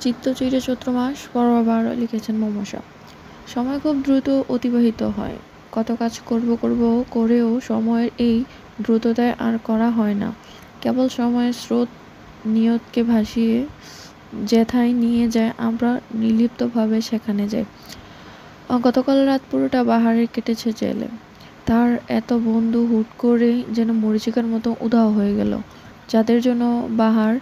চিত্তচিরে চৈত্র মাস পর্ব ১২ লিখেছেন মৌমাশা। সময় খুব দ্রুত অতিবাহিত হয়। কত কাজ করব করেও সময়ের এই দ্রুততায় আর করা হয় না। কেবল সময়ের স্রোত নিয়তকে ভাসিয়ে যেথায় নিয়ে যায় আমরা নির্লিপ্তভাবে সেখানে যাই। গতকাল রাত পুরোটা বাহারের কেটেছে জেলে। তার এত বন্ধু হুট করে যেন মরীচিকার মতো উধাও হয়ে গেল। যাদের জন্য বাহার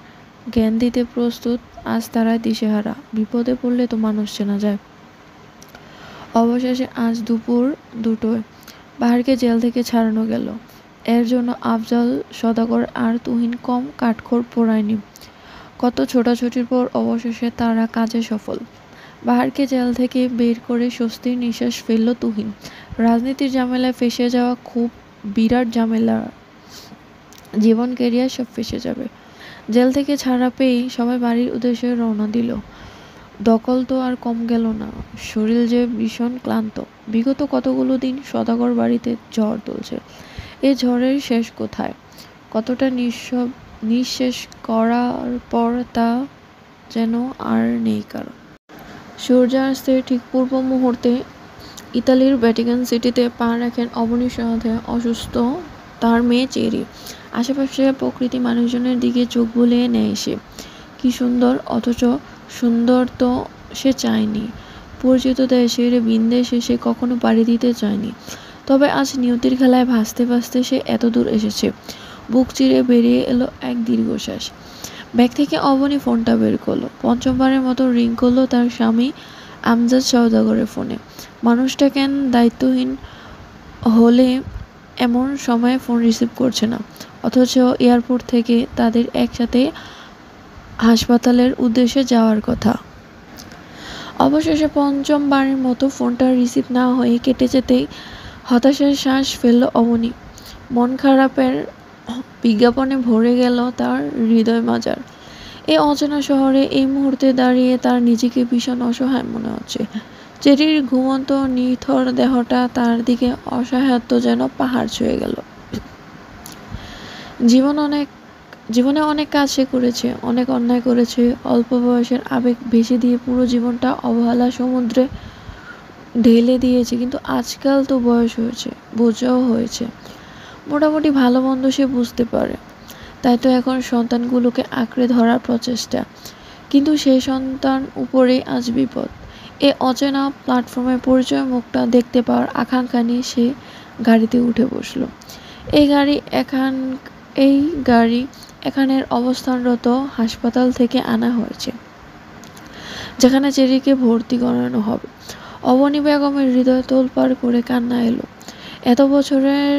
জ্ঞান দিতে প্রস্তুত, আজ তারাই দিশেহারা। বিপদে পড়লে তো মানুষ চেনা যায়। অবশেষে আজ দুপুর ২টোয় বাহারকে জেল থেকে ছাড়ানো গেল। এর জন্য আফজাল, সদাগর আর তুহিন কম কাঠখড় পোড়ায়নি। কত ছোটাছুটির পর অবশেষে তারা কাজে সফল। বাহারকে জেল থেকে বের করে স্বস্তির নিঃশ্বাস ফেলল তুহিন। রাজনীতির ঝামেলায় ফেঁসে যাওয়া খুব বিরাট ঝামেলা, জীবন ক্যারিয়ার সব ফেঁসে যাবে। জেল থেকে ছাড়া পেয়েই সবাই বাড়ির উদ্দেশ্যে রওনা দিল। দখল তো আর কম গেল না, শরীর যে ভীষণ ক্লান্ত। বিগত কতগুলো দিন সদাগর বাড়িতে ঝড় তুলছে। এই ঝড়ের শেষ কোথায়? কতটা নিঃশেষ করার পর তা যেন আর নেই কারো। সূর্যাস্তের ঠিক পূর্ব মুহূর্তে ইতালির ভ্যাটিকান সিটিতে পা রাখেন অবনীর সাথে অসুস্থ তার মেয়ে চেরি। আশেপাশে প্রকৃতি মানুষজনের দিকে চোখ বুলিয়ে নেয় সে। কি সুন্দর, অথচ সুন্দর তো সে চায়নি। পরিচিত দেশের ভিনদেশে সে কখনো পাড়ি দিতে চায়নি। তবে আজ নিয়তির খেলায় ভাসতে ভাসতে সে এত দূর এসেছে। বুক চিরে বেরিয়ে এলো এক দীর্ঘশ্বাস। ব্যাগ থেকে অবনী ফোনটা বের করলো। পঞ্চমবারের মতো রিং করলো তার স্বামী আমজাদ সওদাগরের ফোনে। মানুষটা কেন দায়িত্বহীন হলে এমন সময়ে ফোন রিসিভ করছে না, অথচ এয়ারপোর্ট থেকে তাদের একসাথে হাসপাতালের উদ্দেশ্যে যাওয়ার কথা। অবশেষে পঞ্চমবারের মতো ফোনটা রিসিভ না হয়ে কেটে যেতেই হতাশার শ্বাস ফেলল অবনী। মন খারাপের বিজ্ঞাপনে ভরে গেল তার হৃদয় মাজার। এই অচেনা শহরে এই মুহূর্তে দাঁড়িয়ে তার নিজেকে ভীষণ অসহায় মনে হচ্ছে। চেরির ঘুমন্ত নিথর দেহটা তার দিকে অসহায়ত্ব যেন পাহাড় ছুঁয়ে গেল। জীবনে অনেক কাজ সে করেছে, অনেক অন্যায় করেছে। অল্প বয়সের আবেগ ভেসে দিয়ে পুরো জীবনটা অবহেলা সমুদ্রে ঢেলে দিয়েছে। কিন্তু আজকাল তো বয়স হয়েছে, বোঝাও হয়েছে, মোটামুটি ভালো মন্দ সে বুঝতে পারে। তাই তো এখন সন্তানগুলোকে আঁকড়ে ধরার প্রচেষ্টা। কিন্তু সেই সন্তান উপরেই আজ বিপদ। এ অচেনা প্ল্যাটফর্মে পরিচয় মুখটা দেখতে পাওয়ার আকাঙ্ক্ষা নিয়ে সে গাড়িতে উঠে বসল। এই গাড়ি এখানের অবস্থানরত হাসপাতাল থেকে আনা হয়েছে, যেখানে চেরিকে ভর্তি করানো হবে। অবনী বেগমের হৃদয় তোলপাড় করে কান্না এলো। এত বছরের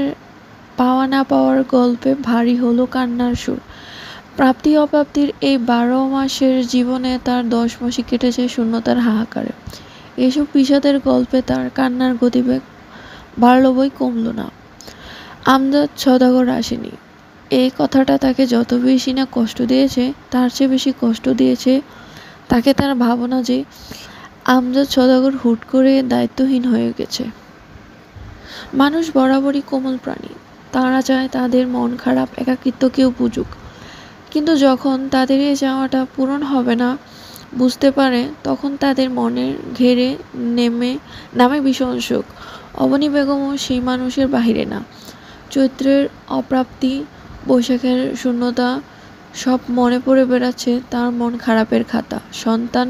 পাওয়া না পাওয়ার গল্পে ভারী হলো কান্নার সুর। প্রাপ্তি অপ্রাপ্তির এই ১২ মাসের জীবনে তার ১০ মাসই কেটেছে শূন্যতার হাহাকারে। এসব বিষাদের গল্পে তার কান্নার গতিবেগ বাড়ল বই কমল না। আমজাদ সওদাগর আসেনি, এই কথাটা তাকে যত বেশি না কষ্ট দিয়েছে, তার চেয়ে বেশি কষ্ট দিয়েছে তাকে তার ভাবনা যে আমজাদ সওদাগর হুট করে দায়িত্বহীন হয়ে গেছে। মানুষ বরাবরই কোমল প্রাণী, তারা চায় তাদের মন খারাপ একাকিত্ব কেউ বুঝুক। কিন্তু যখন তাদের এই চাওয়াটা পূরণ হবে না বুঝতে পারে, তখন তাদের মনের ঘেরে নামে ভীষণ শোক। অবনী বেগমও সেই মানুষের বাহিরে না। চৈত্রের অপ্রাপ্তি, বৈশাখের শূন্যতা সব মনে পড়ে বেড়াচ্ছে তার মন খারাপের খাতা। সন্তান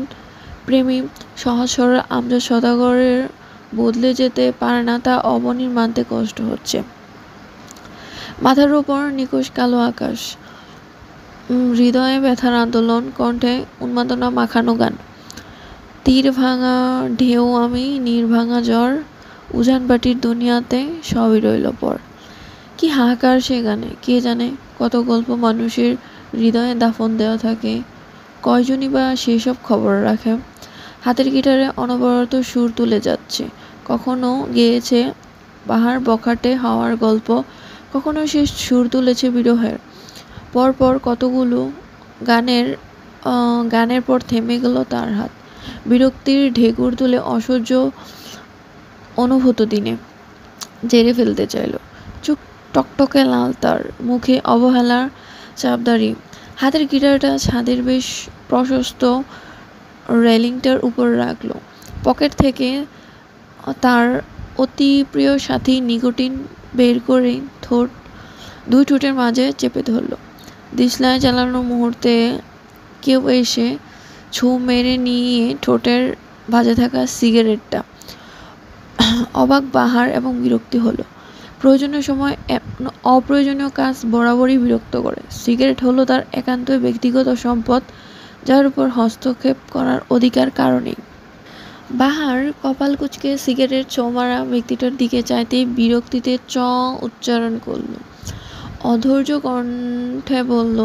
প্রেমী সহজ সরল আমজাদ সওদাগরের বদলে যেতে পারে না তা অবনীর মানতে কষ্ট হচ্ছে। মাথার উপর নিকোষ কালো আকাশ, হৃদয়ে ব্যথার আন্দোলন, কণ্ঠে উন্মাদনা মাখানো গান। তীর ভাঙা ঢেউ আমি, নির্ভাঙা জ্বর, উজানবাটির দুনিয়াতে সবই রইল পর। কি হাহাকার সে গানে! কে জানে কত গল্প মানুষের হৃদয়ে দাফন দেওয়া থাকে, কয়জনই বা সেসব খবর রাখে। হাতের গিটারে অনবরত সুর তুলে যাচ্ছে। কখনো গেয়েছে বাহার বখাটে হওয়ার গল্প, কখনো সে সুর তুলেছে বিরহের। পরপর কতগুলো গানের পর থেমে গেল তার হাত। বিরক্তির ঢেকুর তুলে অসহ্য অনুভূত দিনে ঝেড়ে ফেলতে চাইল। চোখ টকটকে লাল তার, মুখে অবহেলার চাপদাড়ি। হাতের গিটারটা ছাদের বেশ প্রশস্ত রেলিংটার উপর রাখল। পকেট থেকে তার অতি প্রিয় সাথী নিকোটিন বের করে দুই ঠোঁটের মাঝে চেপে ধরল। দিশলায় জ্বালানো মুহূর্তে কেউ এসে ছু মেরে নিয়ে ঠোঁটের ভাজে থাকা সিগারেটটা। অবাক বাহার এবং বিরক্তি হলো। প্রয়োজনীয় সময় অপ্রয়োজনীয় কাজ বরাবরই বিরক্ত করে। সিগারেট হলো তার একান্তই ব্যক্তিগত সম্পদ, যার উপর হস্তক্ষেপ করার অধিকার কারো নেই। বাহার কপাল কুঁচকে সিগারেট ছো-মারা ব্যক্তিটার দিকে চাইতেই বিরক্তিতে চ উচ্চারণ করল। অধৈর্য কণ্ঠে বলল,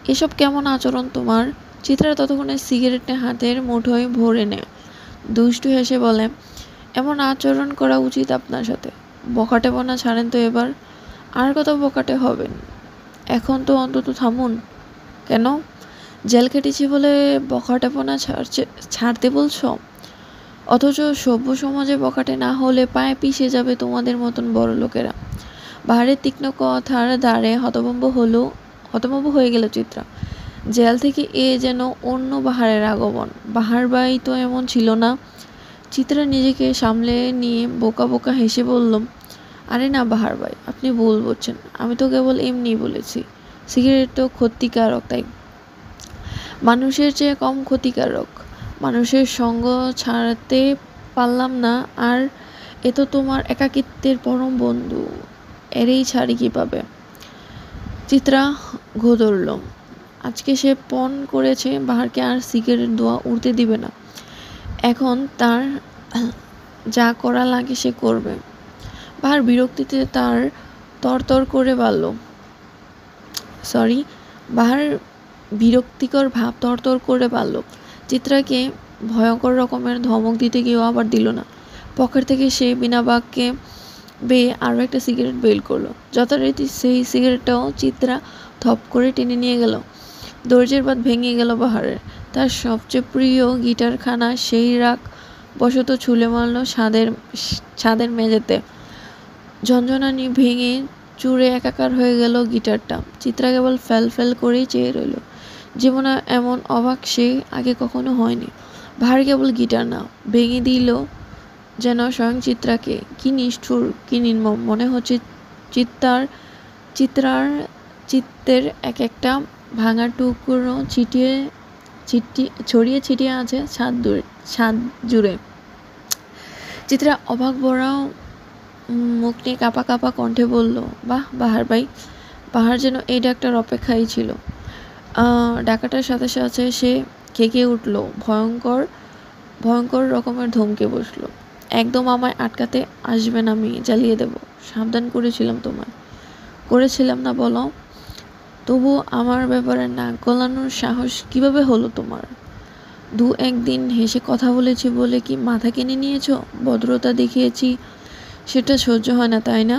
এসব কেমন আচরণ তোমার? চিত্রা ততক্ষণে সিগারেটটা হাতের মুঠোয় ভরে নেয়। দুষ্টু হেসে বলে, এমন আচরণ করা উচিত আপনার সাথে। বকাটেপনা ছাড়েন তো এবার। আর কত বকাটে হবেন? এখন তো অন্তত থামুন। কেন? জেল খেটেছি বলে বকাটেপনা ছাড়তে বলছো? অথচ সভ্য সমাজে বকাটে না হলে পায়ে পিষে যাবে তোমাদের মতন বড় লোকেরা। বাহারের তীক্ষ্ণ কথার দ্বারে হতভম্ব হয়ে গেল চিত্রা। জেল থেকে এ যেন অন্য বাহারের আগমন। বাহার ভাই তো এমন ছিল না। চিত্রা নিজেকে সামলে নিয়ে বোকা বোকা হেসে বলল, আরে না বাহার ভাই, আপনি ভুল বলছেন। আমি তো কেবল এমনিই বলেছি। সিগারেট তো ক্ষতিকারক, তাই। মানুষের চেয়ে কম ক্ষতিকারক। মানুষের সঙ্গ ছাড়তে পারলাম না, আর এ তো তোমার একাকিত্বের পরম বন্ধু। এরেই ছাড়ি কিভাবে? চিত্রা ঘোদরল। আজকে সে পণ করেছে বাহারকে আর সিগারেট ধোয়া উড়তে দিবে না। এখন তার যা করা লাগে সে করবে। বাহার বিরক্তিতে তার তরতর করে বলল, বাহার বিরক্তিকর ভাব তরতর করে পারল। চিত্রাকে ভয়ঙ্কর রকমের ধমক দিতে গিয়েও আবার দিল না। পকেট থেকে সে বিনা বাক্যে বেয়ে আরও একটা সিগারেট বের করলো। যথারীতি সেই সিগারেটটাও চিত্রা থপ করে টেনে নিয়ে গেল। ধৈর্যের বাঁধ ভেঙে গেল বাহারের। তার সবচেয়ে প্রিয় গিটারখানা সেই রাগ বশত ছুলে মারল ছাদের মেঝেতে। ঝনঝনানি ভেঙে চুরে একাকার হয়ে গেল গিটারটা। চিত্রা কেবল ফ্যাল করেই চেয়ে রইল। জীবনে এমন অবাক সে আগে কখনো হয়নি। বাহার কেবল গিটার না, ভেঙে দিল যেন স্বয়ং চিত্রাকে। কি নিষ্ঠুর, কি নির্মম! মনে হচ্ছে চিত্তের এক একটা ভাঙা টুকরো ছড়িয়ে ছিটিয়ে আছে ছাদ জুড়ে। চিত্রা অবাক ভরা মুখ নিয়ে কাঁপা কাঁপা কণ্ঠে বলল, বাহ বাহার ভাই। বাহার যেন এই ডাকটার অপেক্ষাই ছিল। ডাকাটার সাথে সাথে সে খেকে উঠল, ভয়ঙ্কর রকমের ধমকে বসলো। একদম আমায় আটকাতে আসবেন, আমি জ্বালিয়ে দেব। সাবধান করেছিলাম না বলো? তবু আমার ব্যাপারে নাক গলানোর সাহস কিভাবে হলো তোমার? একদিন হেসে কথা বলেছি বলে কি মাথা কিনে নিয়েছো? ভদ্রতা দেখিয়েছি, সেটা সহ্য হয় না, তাই না?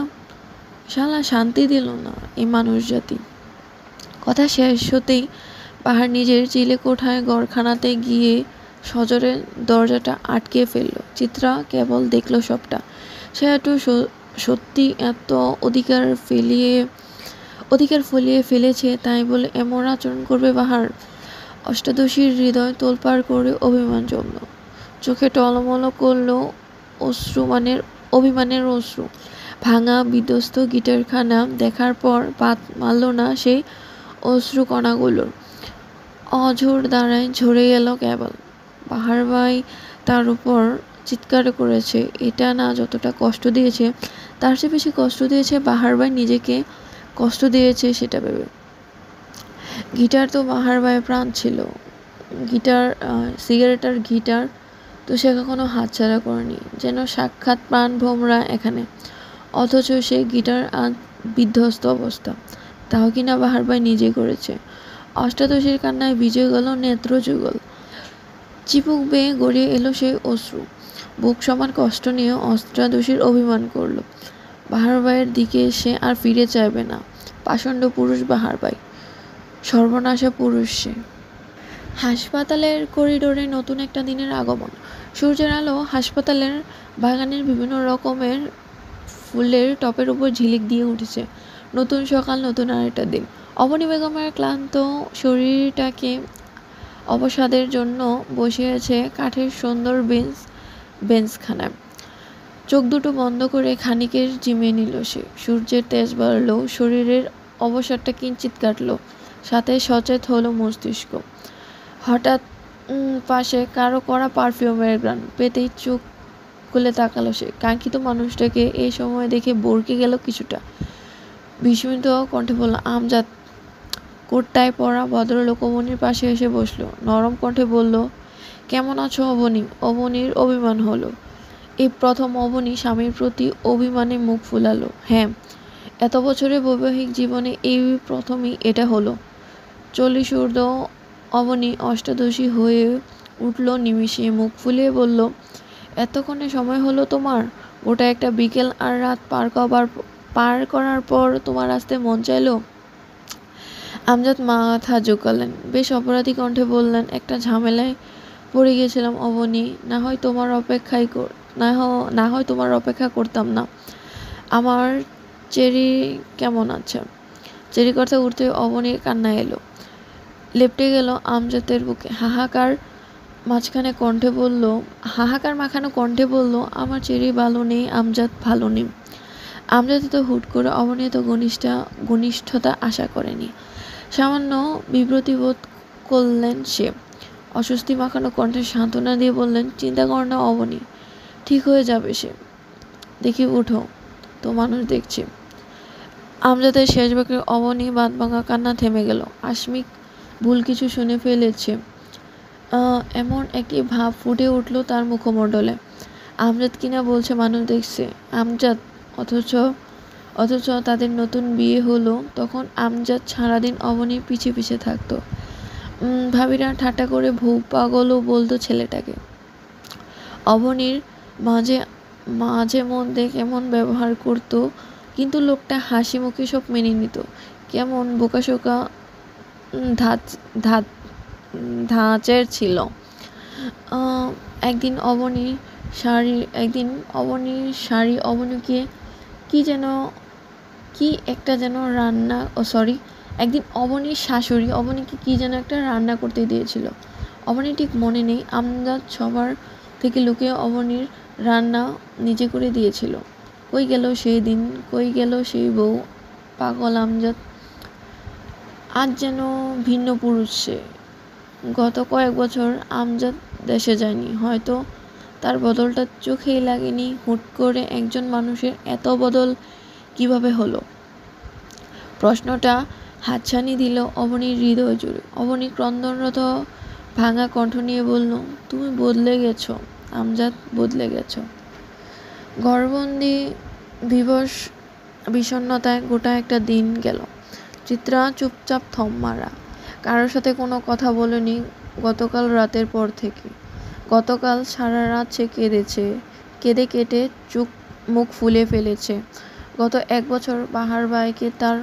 শালা শান্তি দিল না এই মানুষ জাতি। কথা শেষ হতেই বাহার নিজের চিলেকোঠায় ঘরখানাতে গিয়ে সজোরে দরজাটা আটকে ফেলল। চিত্রা কেবল দেখল সবটা। সে সত্যি এত অধিকার ফলিয়ে ফেলেছে, তাই বলে এমন আচরণ করবে বাহার? অষ্টাদশীর হৃদয় তোলপাড় করে অভিমান জমল। চোখে টলমল করল অভিমানের অশ্রু। ভাঙা বিধ্বস্ত গিটারখানা দেখার পর বাদ মারল না সেই অশ্রুকণাগুলোর। অঝোর দ্বারায় ঝরে গেল কেবল। বাহার ভাই তার উপর চিৎকার করেছে, এটা না যতটা কষ্ট দিয়েছে, তার চেয়ে বেশি কষ্ট দিয়েছে বাহার ভাই নিজেকে কষ্ট দিয়েছে সেটা ভেবে। গিটার তো বাহার ভাইয়ের প্রাণ ছিল। সিগারেট আর গিটার তো সে কখনো হাতছাড়া করেনি। যেন সাক্ষাৎ প্রাণ ভোমরা এখানে। অথচ সে গিটার আজ বিধ্বস্ত অবস্থা। তাও কিনা বাহার ভাই নিজে করেছে। অষ্টাদশীর কান্নায় ভিজে গেল নেত্রযুগল। চিবুক বেয়ে গড়িয়ে এলো সেই অশ্রু। বুক সমান কষ্ট নিয়ে অষ্টাদশীর অভিমান করল। বাহার ভাইয়ের দিকে সে আর ফিরে চাইবে না। পাষণ্ড পুরুষ বাহার ভাই, সর্বনাশা পুরুষ সে। হাসপাতালের করিডোরে নতুন একটা দিনের আগমন। সূর্যের আলো হাসপাতালের বাগানের বিভিন্ন রকমের ফুলের টপের উপর ঝিলিক দিয়ে উঠেছে। নতুন সকাল, নতুন আরেকটা দিন। অবনী বেগমের ক্লান্ত শরীরটাকে অবসাদের জন্য বসে আছে কাঠের সুন্দর বেঞ্চখানায়। চোখ দুটো বন্ধ করে খানিকের জিমিয়ে নিল সে। সূর্যের তেজ বাড়ল, শরীরের অবসাদটা কিঞ্চিৎ কাটল, সাথে সচেত হলো মস্তিষ্ক। হঠাৎ পাশে কারো কড়া পারফিউমের ঘ্রাণ পেতেই চোখ খুলে তাকালো সে। কাঙ্ক্ষিত মানুষটাকে এই সময় দেখে বরকে গেল কিছুটা। বিস্মিত কণ্ঠে বলল, আমজাদ। কোটটায় পরা ভদ্রলোক অবনীর পাশে এসে বসলো। নরম কণ্ঠে বলল, কেমন আছো অবনী? অবনীর অভিমান হলো। এই প্রথম অবনী স্বামীর প্রতি অভিমানে মুখ ফুলালো। হ্যাঁ, এত বছরের বৈবাহিক জীবনে এই প্রথমই এটা হলো। 40 ঊর্ধ্ব অবনী অষ্টাদশী হয়ে উঠল নিমিষে। মুখ ফুলিয়ে বলল, এতক্ষণে সময় হলো তোমার? ওটা একটা বিকেল আর রাত পার করার পর তোমার আসতে মন চাইলো? আমজাদ মাথা ঝুঁকালেন। বেশ অপরাধী কণ্ঠে বললেন, একটা ঝামেলায় পড়ে গিয়েছিলাম অবনী, না হয় তোমার অপেক্ষা করতাম না। আমার চেরি কেমন আছে? চেরি কথা উঠতে অবনীর কান্না এলো, লেপটে গেল আমজাদের বুকে। হাহাকার মাখানো কণ্ঠে বলল, আমার চেরি ভালো নেই আমজাদ, ভালো নেই। আমজাদ তো হুট করে অবনী তো ঘনিষ্ঠতা আশা করেনি। সামান্য বিব্রতি বোধ করলেন সে। অস্বস্তি মাখানো কণ্ঠে সান্ত্বনা দিয়ে বললেন, চিন্তা কর না অবনী, ঠিক হয়ে যাবে সে। দেখি উঠো, তো মানুষ দেখছে। আমজাদের শেষ বাক্যে অবনী বাঁধভাঙা কান্না থেমে গেল। আসমিক ভুল কিছু শুনে ফেলেছে এমন একটি ভাব ফুটে উঠল তার মুখমণ্ডলে। আমজাদ কিনা বলছে মানুষ দেখছে। আমজাদ, অথচ তাদের নতুন বিয়ে হলো তখন আমজাদ সারাদিন অবনীর পিছে পিছে থাকতো। ভাবিরা ঠাট্টা করে ভৌ পাগলও বলতো ছেলেটাকে। অবনীর মাঝে মধ্যে কেমন ব্যবহার করতো, কিন্তু লোকটা হাসি মুখে সব মেনে নিত। কেমন বোকাশোকা ধাঁচের ছিল। একদিন অবনীর শাড়ি অবনীকে একদিন অবনীর শাশুড়ি অবনীকে কি যেন একটা রান্না করতে দিয়েছিল। অবনী ঠিক মনে নেই। আমজাদ সবার থেকে লুকিয়ে অবনীর রান্না নিজে করে দিয়েছিল। কই গেল সেই দিন, কই গেল সেই বউ? পাগল আমজাদ, আজ যেন ভিন্ন পুরুষ সে। গত কয়েক বছর আমজাদ দেশে যায়নি, হয়তো তার বদলটা চোখেই লাগেনি। হুট করে একজন মানুষের এত বদল কিভাবে হলো? প্রশ্নটা হাতছানি দিল অবনীর হৃদয় জুড়ে। অবনী ক্রন্দনরত ভাঙা কণ্ঠ নিয়ে বলল, তুমি বদলে গেছো আমজাদ, বদলে গেছো। ঘরবন্দি বিষণ্ণতায় গোটা একটা দিন গেল। চিত্রা চুপচাপ থম মারা, কারোর সাথে কোনো কথা বলেনি গতকাল রাতের পর থেকে। গতকাল সারা রাত সে কেঁদে কেটে মুখ ফুলে ফেলেছে। গত 1 বছর বাহার ভাইকে তার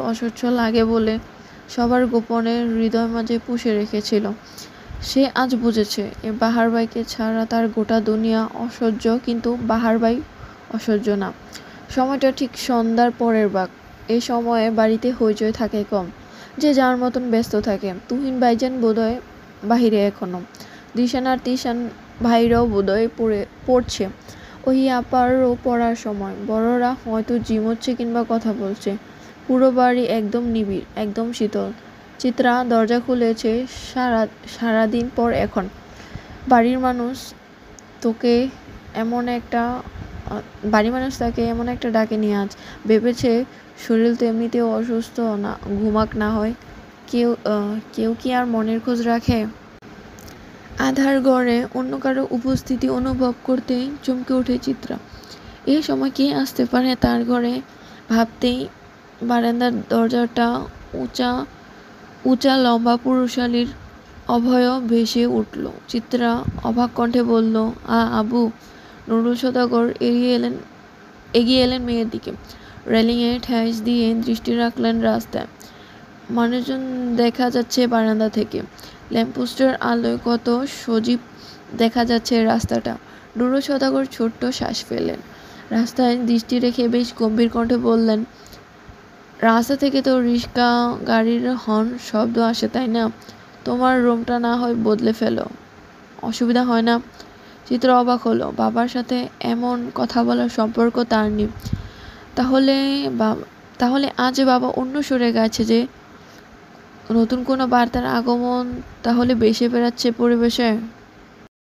অসহ্য লাগে বলে সবার গোপনে হৃদয় মাঝে পুষে রেখেছিল। সে আজ বুঝেছে, এ বাহার ভাইকে ছাড়া তার গোটা দুনিয়া অসহ্য, কিন্তু বাহার ভাই অসহ্য না। সময়টা ঠিক সন্ধ্যার পরের ভাগ। এই সময়ে বাড়িতে হইচই থাকে কম, যে যার মতন ব্যস্ত থাকে। তুহিন ভাইজান বোধহয় বাহিরে এখনো। দিশান আর তিশান ভাইরাও বোধহয় পড়ছে। ওই আপারও পড়ার সময়। বড়রা হয়তো জিমোচ্ছে কিংবা কথা বলছে। পুরো বাড়ি একদম নিবিড়, একদম শীতল। চিত্রা দরজা খুলেছে সারাদিন পর এখন। বাড়ির মানুষ তাকে এমন একটা ডাকেনি আজ। ভেবেছে শরীর তো এমনিতেও অসুস্থ, না ঘুমাক না হয়। কেউ কি আর মনের খোঁজ রাখে? আধার ঘরে অন্য কারো উপস্থিতি অনুভব করতেই চমকে ওঠে চিত্রা। এই সময় কে আসতে পারে তার ঘরে ভাবতেই বারান্দার দরজাটা উঁচা লম্বা পুরুষালীর অভয় ভেসে উঠল। চিত্রা অবাক কণ্ঠে বলল, আবু। নুরুল সওদাগর এগিয়ে এলেন মেয়ের দিকে। রেলিংয়ে ঠেস দিয়ে দৃষ্টি রাখলেন রাস্তায়। মানুষজন দেখা যাচ্ছে বারান্দা থেকে। ল্যাম্পপোস্টের আলোয় কত সজীব দেখা যাচ্ছে রাস্তাটা। নুরুল সওদাগর ছোট্ট শ্বাস ফেললেন। রাস্তায় দৃষ্টি রেখে বেশ গম্ভীর কণ্ঠে বললেন, রাস্তা থেকে তো রিক্সা গাড়ির হর্ন শব্দ আসে, তাই না? তোমার রুমটা না হয় বদলে ফেলো, অসুবিধা হয় না? চিত্রা অবাক হলো, বাবার সাথে এমন কথা বলার সম্পর্ক তার নেই। তাহলে তাহলে আজ বাবা অন্য সুরে গাইছে যে? নতুন কোনো বার্তার আগমন তাহলে বেশি বেড়াচ্ছে পরিবেশে?